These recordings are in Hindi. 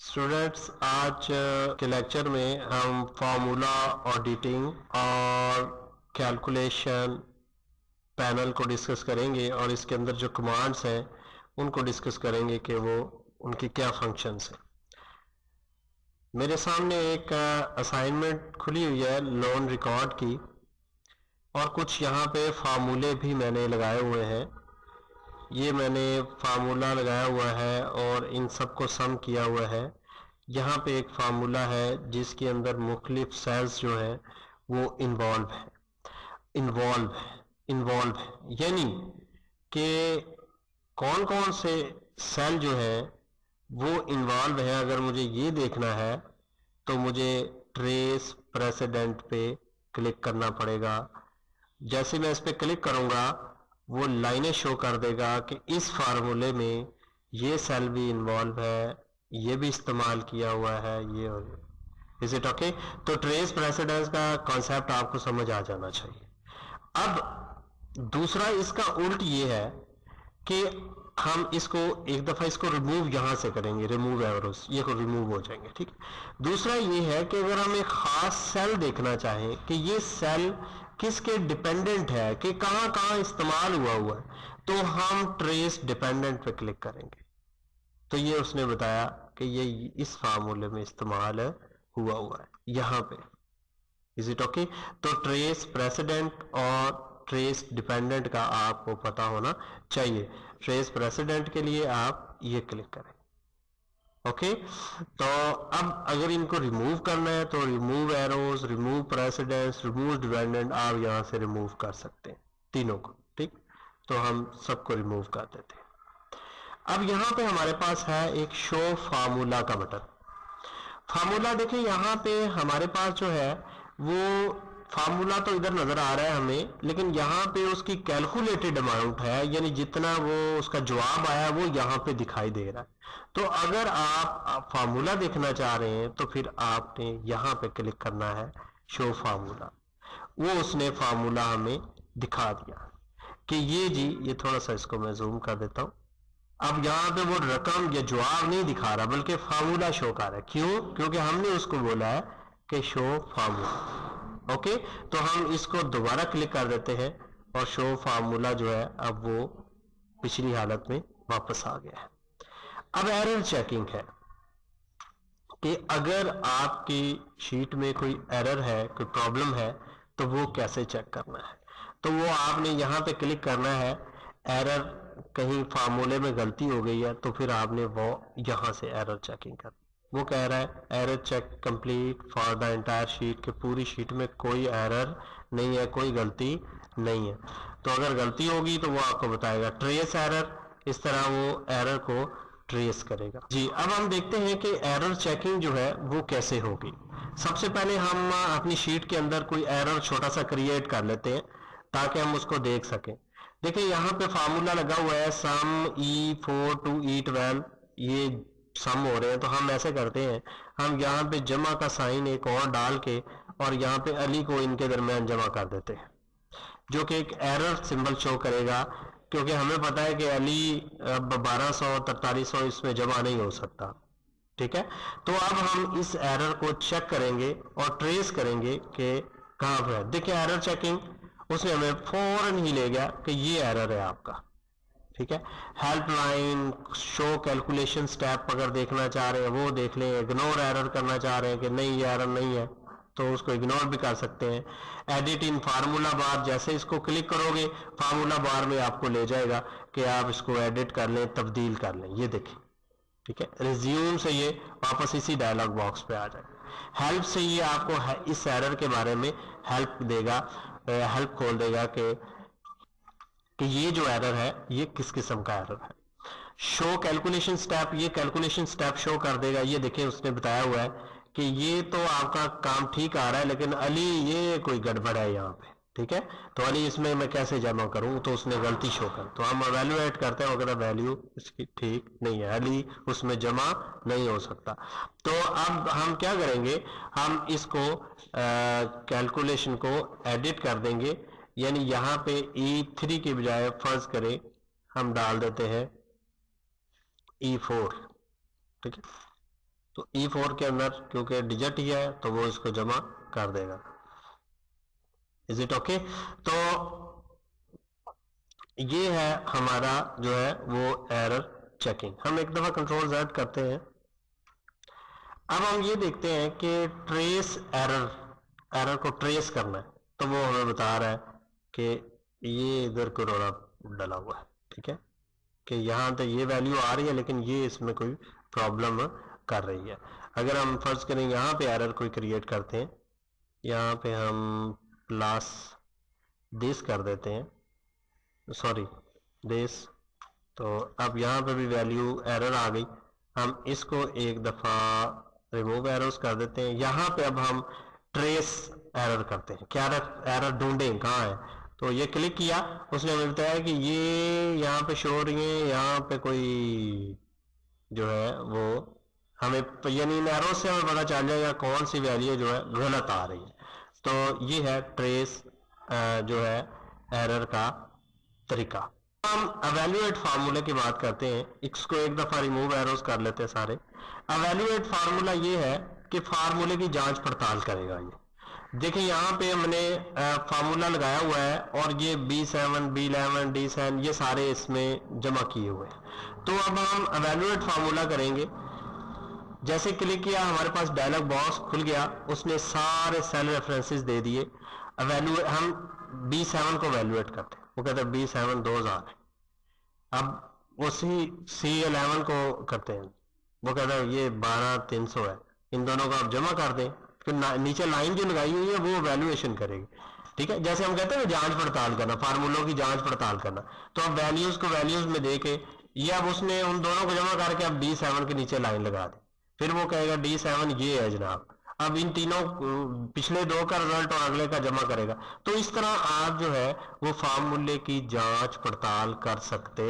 स्टूडेंट्स, आज के लेक्चर में हम फार्मूला ऑडिटिंग और कैलकुलेशन पैनल को डिस्कस करेंगे और इसके अंदर जो कमांड्स हैं उनको डिस्कस करेंगे कि वो उनके क्या फंक्शंस हैं। मेरे सामने एक असाइनमेंट खुली हुई है लोन रिकॉर्ड की और कुछ यहाँ पे फार्मूले भी मैंने लगाए हुए हैं। ये मैंने फार्मूला लगाया हुआ है और इन सबको सम किया हुआ है। यहाँ पे एक फार्मूला है जिसके अंदर मुख्तलिफ सेल्स जो है वो इन्वॉल्व है यानी कि कौन कौन से सेल जो है वो इन्वॉल्व है। अगर मुझे ये देखना है तो मुझे ट्रेस प्रेसिडेंट पे क्लिक करना पड़ेगा। जैसे मैं इस पे क्लिक करूंगा वो लाइनें शो कर देगा कि इस फार्मूले में ये सेल भी इन्वॉल्व है, ये भी इस्तेमाल किया हुआ है, ये और इज इट ओके। तो ट्रेस प्रेसिडेंस का कॉन्सेप्ट आपको समझ आ जाना चाहिए। अब दूसरा इसका उल्ट ये है कि हम इसको एक दफा इसको रिमूव यहां से करेंगे, रिमूव एरोस, ये को रिमूव हो जाएंगे, ठीक। दूसरा ये है कि अगर हम एक खास सेल देखना चाहें कि ये सेल किसके डिपेंडेंट है, कि कहां कहां इस्तेमाल हुआ है, तो हम ट्रेस डिपेंडेंट पे क्लिक करेंगे। तो ये उसने बताया कि ये इस फार्मूले में इस्तेमाल हुआ है यहां पे। Is it okay. तो ट्रेस प्रेसिडेंट और ट्रेस डिपेंडेंट का आपको पता होना चाहिए। ट्रेस प्रेसिडेंट के लिए आप ये क्लिक करें, ओके। तो अब अगर इनको रिमूव करना है तो remove arrows, remove precedence, remove dependent, आप यहां से रिमूव कर सकते हैं तीनों को, ठीक। तो हम सबको रिमूव कर देते हैं। अब यहां पे हमारे पास है एक शो फार्मूला का बटन। फार्मूला देखिए यहां पे हमारे पास जो है वो फार्मूला तो इधर नजर आ रहा है हमें, लेकिन यहां पे उसकी कैलकुलेटेड अमाउंट है, यानी जितना वो उसका जवाब आया वो यहां पे दिखाई दे रहा है। तो अगर आप फार्मूला देखना चाह रहे हैं तो फिर आपने यहां पे क्लिक करना है शो फार्मूला। वो उसने फार्मूला हमें दिखा दिया कि ये जी, ये थोड़ा सा इसको मैं जूम कर देता हूं। अब यहां पे वो रकम या जवाब नहीं दिखा रहा बल्कि फार्मूला शो कर रहा है। क्यों? क्योंकि हमने उसको बोला है कि शो फार्मूला, ओके। तो हम इसको दोबारा क्लिक कर देते हैं और शो फार्मूला जो है अब वो पिछली हालत में वापस आ गया है। अब एरर चेकिंग है कि अगर आपकी शीट में कोई एरर है, कोई प्रॉब्लम है, तो वो कैसे चेक करना है। तो वो आपने यहां पे क्लिक करना है। एरर कहीं फार्मूले में गलती हो गई है तो फिर आपने वो यहां से एरर चेकिंग कर। वो कह रहा है error check complete for the entire sheet, के पूरी शीट में कोई एरर नहीं है, कोई गलती नहीं है। तो अगर गलती होगी तो वो आपको बताएगा ट्रेस एरर, इस तरह वो एरर को ट्रेस करेगा जी। अब हम देखते हैं कि एरर चेकिंग जो है वो कैसे होगी। सबसे पहले हम अपनी शीट के अंदर कोई एरर छोटा सा क्रिएट कर लेते हैं ताकि हम उसको देख सकें। देखिए यहाँ पे फार्मूला लगा हुआ है सम E4 to E12, ये सम हो रहे हैं। तो हम ऐसे करते हैं, हम यहाँ पे जमा का साइन एक और डाल के और यहाँ पे अली को इनके दरमियान जमा कर देते हैं, जो कि एक एरर सिंबल शो करेगा, क्योंकि हमें पता है कि अली अब 1200 4300 इसमें जमा नहीं हो सकता, ठीक है। तो अब हम इस एरर को चेक करेंगे और ट्रेस करेंगे कि कहां पर है। देखिए एरर चेकिंग, उसने हमें फौरन ही ले गया कि ये एरर है आपका, ठीक है। हेल्पलाइन, शो कैलकुलेशन स्टेप अगर देखना चाह रहे हैं वो देख लें। इग्नोर एरर करना चाह रहे हैं कि नहीं ये एरर नहीं है तो उसको इग्नोर भी कर सकते हैं। एडिट इन फार्मूला बार, जैसे इसको क्लिक करोगे फार्मूला बार में आपको ले जाएगा कि आप इसको एडिट कर लें, तब्दील कर लें। ये देखें, ठीक है। रिज्यूम से ये वापस इसी डायलॉग बॉक्स पे आ जाएगा। हेल्प से ये आपको इस एरर के बारे में हेल्प देगा, हेल्प खोल देगा कि ये जो एरर है ये किस किस्म का एरर है। शो कैलकुलेशन स्टेप, ये कैलकुलेशन स्टेप शो कर देगा। ये देखिए उसने बताया हुआ है कि ये तो आपका काम ठीक आ रहा है लेकिन अली ये कोई गड़बड़ है यहाँ पे, ठीक है। तो अली इसमें मैं कैसे जमा करूं, तो उसने गलती शो कर। तो हम एवेल्युएट करते हैं अगर वैल्यू इसकी ठीक नहीं है, अली उसमें जमा नहीं हो सकता। तो अब हम क्या करेंगे, हम इसको कैलकुलेशन को एडिट कर देंगे, यानी यहां पे E3 की बजाय फर्ज करें हम डाल देते हैं E4, ठीक है। तो E4 के अंदर क्योंकि डिजिट ही है तो वो इसको जमा कर देगा। Is it okay? तो ये है हमारा जो है वो एरर चेकिंग। हम एक दफा कंट्रोल Z करते हैं। अब हम ये देखते हैं कि ट्रेस एरर को ट्रेस करना है, तो वो हमें बता रहा है कि ये इधर को रोड़ा डला हुआ है, ठीक है, कि यहाँ तो ये वैल्यू आ रही है लेकिन ये इसमें कोई प्रॉब्लम कर रही है। अगर हम फर्ज करें यहाँ पे एरर कोई क्रिएट करते हैं, यहाँ पे हम प्लस दिस कर देते हैं, सॉरी दिस, तो अब यहाँ पे भी वैल्यू एरर आ गई। हम इसको एक दफ़ा रिमूव एरर्स कर देते हैं। यहाँ पे अब हम ट्रेस एरर करते हैं, क्या एरर ढूंढें कहाँ है। तो ये क्लिक किया, उसने हमें बताया कि ये यहाँ पे शो हो रही है, यहाँ पे कोई जो है वो हमें यानी इन एरर से हमें पता चल जाएगा कौन सी वैल्यू जो है गलत आ रही है। तो ये है ट्रेस जो है एरर का तरीका। हम एवेल्युएट फार्मूले की बात करते हैं, इसको एक दफा रिमूव एरोस कर लेते हैं सारे। एवेल्युएट फार्मूला ये है कि फार्मूले की जांच पड़ताल करेगा। ये देखिए यहाँ पे हमने फार्मूला लगाया हुआ है और ये B7, B11, D7 ये सारे इसमें जमा किए हुए हैं। तो अब हम एवेल्युएट फार्मूला करेंगे। जैसे क्लिक किया हमारे पास डायलॉग बॉक्स खुल गया, उसने सारे सेल रेफरेंसेस दे दिए। हम B7 को एवेल्युएट करते हैं, वो कहते हैं B7 2000 है। अब उसी C11 को करते हैं, वो कहता है ये 12300 है। इन दोनों को आप जमा कर दें, फिर नीचे लाइन जो लगाई हुई है वो वैल्यूएशन करेगी, ठीक है। जैसे हम कहते हैं जांच पड़ताल करना, फार्मूलों की जांच पड़ताल करना, तो अब वैल्यूज को वैल्यूज में दे के ये अब उसने उन दोनों को जमा करके अब D7 के नीचे लाइन लगा दी, फिर वो कहेगा D7 ये है जनाब। अब इन तीनों पिछले दो का रिजल्ट और अगले का जमा करेगा। तो इस तरह आप जो है वो फार्मूले की जांच पड़ताल कर सकते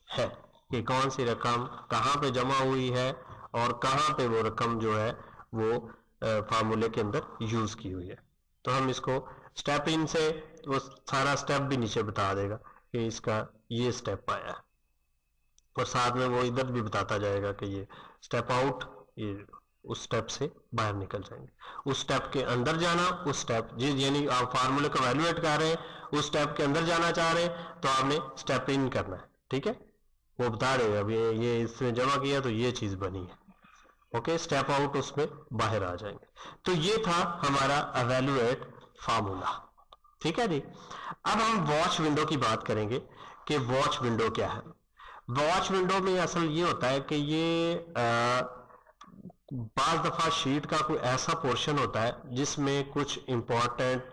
हैं कि कौन सी रकम कहाँ पे जमा हुई है और कहाँ पे वो रकम जो है वो फार्मूले के अंदर यूज की हुई है। तो हम इसको स्टेप इन से वो सारा स्टेप भी नीचे बता देगा कि इसका ये स्टेप आया है, और साथ में वो इधर भी बताता जाएगा कि ये स्टेप आउट, ये उस स्टेप से बाहर निकल जाएंगे। उस स्टेप के अंदर जाना, उस स्टेप यानी आप फार्मूले को वैल्यूएट कर रहे हैं, उस स्टेप के अंदर जाना चाह रहे हैं तो आपने स्टेप इन करना है, ठीक है। वो बता रहे हैं अब ये इसमें जमा किया तो ये चीज बनी है, ओके। स्टेप आउट उसमें बाहर आ जाएंगे। तो ये था हमारा एवेल्युएट फार्मूला, ठीक है जी। अब हम वॉच विंडो की बात करेंगे कि वॉच विंडो क्या है। वॉच विंडो में असल ये होता है कि ये बाज दफा शीट का कोई ऐसा पोर्शन होता है जिसमें कुछ इंपॉर्टेंट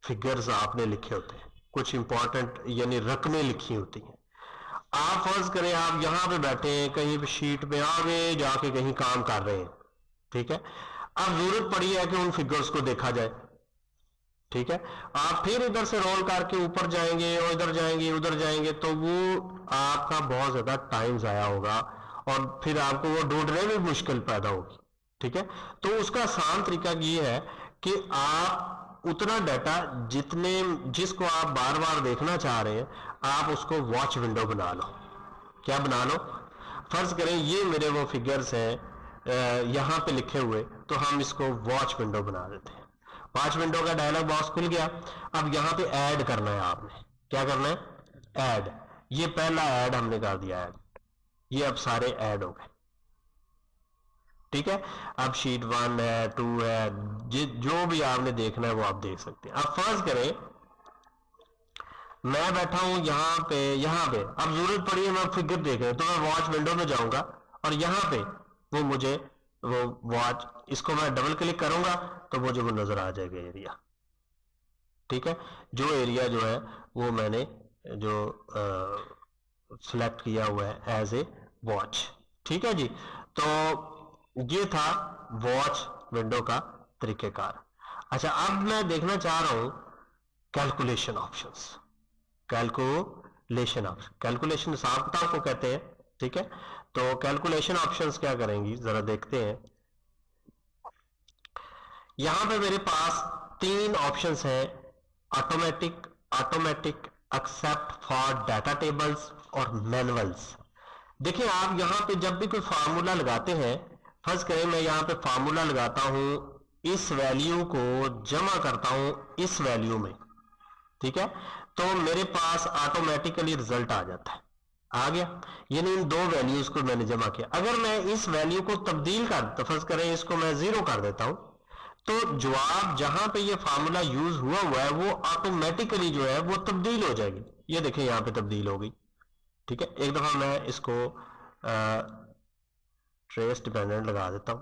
फिगर्स आपने लिखे होते हैं, कुछ इंपॉर्टेंट यानी रकमें लिखी होती हैं। आप फर्ज करें आप यहां पे बैठे हैं, कहीं पे शीट पे आगे जाके कहीं काम कर रहे हैं, ठीक है। अब जरूरत पड़ी है कि उन फिगर्स को देखा जाए, ठीक है। आप फिर इधर से रोल करके ऊपर जाएंगे और इधर जाएंगे उधर जाएंगे तो वो आपका बहुत ज्यादा टाइम जाया होगा और फिर आपको वो ढूंढने में मुश्किल पैदा होगी, ठीक है। तो उसका आसान तरीका ये है कि आप उतना डाटा जिसको आप बार बार देखना चाह रहे हैं आप उसको वॉच विंडो बना लो। क्या बना लो? फर्ज करें ये मेरे वो फिगर्स हैं यहां पे लिखे हुए, तो हम इसको वॉच विंडो बना देते हैं। वॉच विंडो का डायलॉग बॉक्स खुल गया। अब यहां पे ऐड करना है, आपने क्या करना है? ऐड। ये पहला ऐड हमने कर दिया, ऐड। ये अब सारे ऐड हो गए, ठीक है। अब शीट 1 है, 2 है, जो भी आपने देखना है वो आप देख सकते हैं। अब फर्ज करें मैं बैठा हूं यहां पे अब जरूरत पड़ी है मैं फिगर देख रहा हूं तो मैं वॉच विंडो में जाऊंगा और यहां पे वो मुझे वो वॉच, इसको मैं डबल क्लिक करूंगा तो मुझे वो नजर आ जाएगा एरिया, ठीक है। जो एरिया जो है वो मैंने जो सिलेक्ट किया हुआ है एज ए वॉच, ठीक है जी। तो ये था वॉच विंडो का तरीकेकार। अच्छा, अब मैं देखना चाह रहा हूं कैलकुलेशन ऑप्शंस। कैलकुलेशन हिसाब किताब को कहते हैं, ठीक है। तो कैलकुलेशन ऑप्शंस क्या करेंगी जरा देखते हैं। यहां पे मेरे पास 3 ऑप्शंस हैं, automatic, except for data tables और मैनुअल्स। देखिए आप यहां पे जब भी कोई फार्मूला लगाते हैं फर्ज करें मैं यहाँ पे फार्मूला लगाता हूं, इस वैल्यू को जमा करता हूं इस वैल्यू में, ठीक है, तो मेरे पास ऑटोमेटिकली रिजल्ट आ जाता है, आ गया। यानी इन दो वैल्यूज को मैंने जमा किया। अगर मैं इस वैल्यू को तब्दील कर, तो फर्ज करें इसको मैं 0 कर देता हूं, तो जवाब जहां पे ये फार्मूला यूज हुआ है वो ऑटोमेटिकली जो है वो तब्दील हो जाएगी। ये देखें यहां पे तब्दील हो गई, ठीक है। एक दफा मैं इसको ट्रेस डिपेंडेंट लगा देता हूं,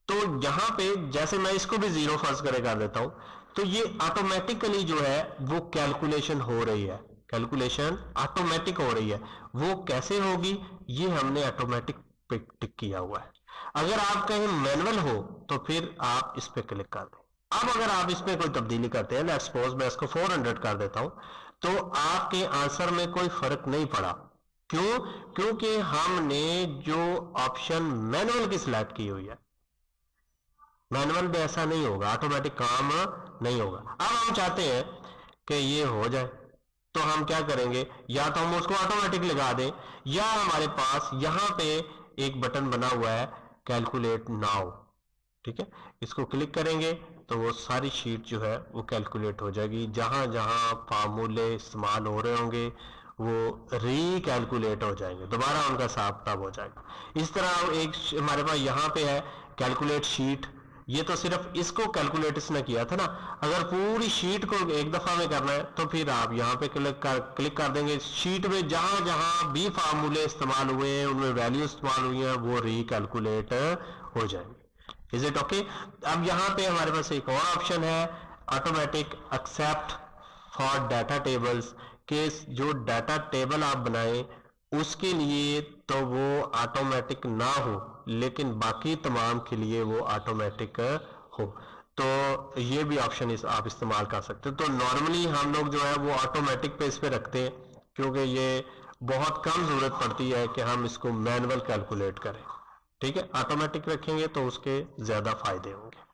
तो यहां पे जैसे मैं इसको भी 0 फर्ज करे कर देता हूं, तो ये ऑटोमेटिकली जो है वो कैलकुलेशन हो रही है, कैलकुलेशन ऑटोमेटिक हो रही है। वो कैसे होगी, ये हमने ऑटोमेटिक पे टिक किया हुआ है। अगर आप कहीं मैनुअल हो तो फिर आप इस पे क्लिक कर दें। अब अगर आप इसमें कोई तब्दीली करते हैं, लेट्स सपोज मैं इसको 400 कर देता हूं, तो आपके आंसर में कोई फर्क नहीं पड़ा। क्यों? क्योंकि हमने जो ऑप्शन मैनुअल की सिलेक्ट की हुई है। मैनुअल में ऐसा नहीं होगा, ऑटोमेटिक काम नहीं होगा। अब हम चाहते हैं कि ये हो जाए, तो हम क्या करेंगे, या तो हम उसको ऑटोमेटिक लगा दें, या हमारे पास यहां पे एक बटन बना हुआ है कैलकुलेट नाउ, ठीक है, इसको क्लिक करेंगे तो वो सारी शीट जो है वो कैलकुलेट हो जाएगी। जहां जहां फार्मूले इस्तेमाल हो रहे होंगे वो रीकैलकुलेट हो जाएंगे, दोबारा उनका हिसाब किताब हो जाएगा। इस तरह एक हमारे पास यहाँ पे है कैलकुलेट शीट, ये तो सिर्फ इसको कैलकुलेट इसने किया था ना। अगर पूरी शीट को एक दफा में करना है तो फिर आप यहाँ पे क्लिक कर देंगे। शीट में जहां जहां भी फार्मूले इस्तेमाल हुए हैं, उनमें वैल्यू इस्तेमाल हुई है, वो रीकैलकुलेट हो जाएंगे। Is it okay? अब यहाँ पे हमारे पास एक और ऑप्शन है, automatic except for data tables, के जो डाटा टेबल आप बनाएं उसके लिए तो वो ऑटोमेटिक ना हो, लेकिन बाकी तमाम के लिए वो ऑटोमेटिक हो, तो ये भी ऑप्शन आप इस्तेमाल कर सकते हैं। तो नॉर्मली हम लोग जो है वो ऑटोमेटिक पे इस पे रखते हैं, क्योंकि ये बहुत कम जरूरत पड़ती है कि हम इसको मैनुअल कैलकुलेट करें, ठीक है। ऑटोमेटिक रखेंगे तो उसके ज्यादा फायदे होंगे।